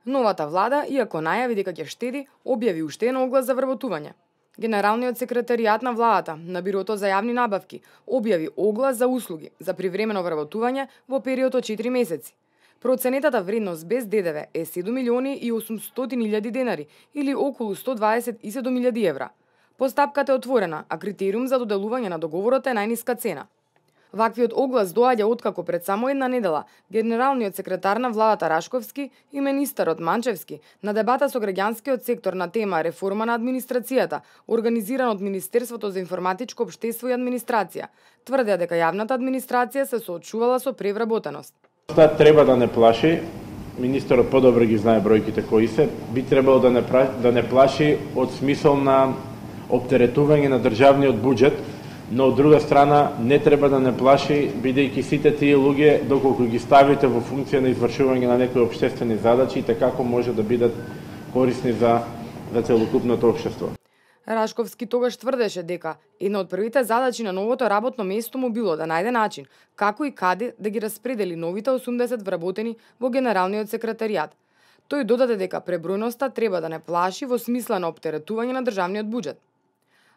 Новата влада, иако најави дека ќе штеди, објави уште еден оглас за вработување. Генералниот секретаријат на владата на Бирото за јавни набавки објави оглас за услуги за привремено вработување во период од 4 месеци. Проценетата вредност без ДДВ е 7 милиони и 800 илјади денари или околу 127 илјади евра. Постапката е отворена, а критериум за доделување на договорот е најниска цена. Ваквиот оглас доаѓа откако пред само една недела генералниот секретар на владата Рашковски и министерот Манчевски на дебата со граѓанскиот сектор на тема реформа на администрацијата, организиран од Министерството за информатичко општество и администрација, тврдеа дека јавната администрација се соочувала со превработеност. Тоа треба да не плаши, министерот подобро ги знае бројките кои се, би требало да не плаши од смисол на оптеретување на државниот буџет, но од друга страна не треба да не плаши, бидејќи сите тие луѓе, доколку ги ставите во функција на извршување на некои општествени задачи, како може да бидат корисни за целокупното општество. Рашковски тогаш тврдеше дека една од првите задачи на новото работно место му било да најде начин како и каде да ги распредели новите 80 вработени во Генералниот секретаријат. Тој додаде дека пребројноста треба да не плаши во смисла на оптеретување на државниот буџет.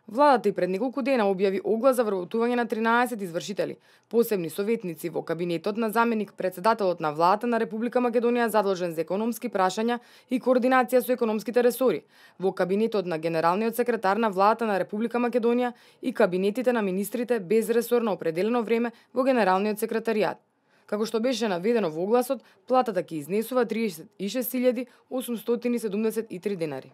Владата и пред неколку дена објави оглас за вработување на 13 извршители, посебни советници во кабинетот на заменик председателот на владата на Република Македонија задолжен за економски прашања и координација со економските ресори, во кабинетот на генералниот секретар на владата на Република Македонија и кабинетите на министрите без ресор на определено време во Генералниот секретаријат. Како што беше наведено во огласот, платата ќе изнесува 36.873 денари.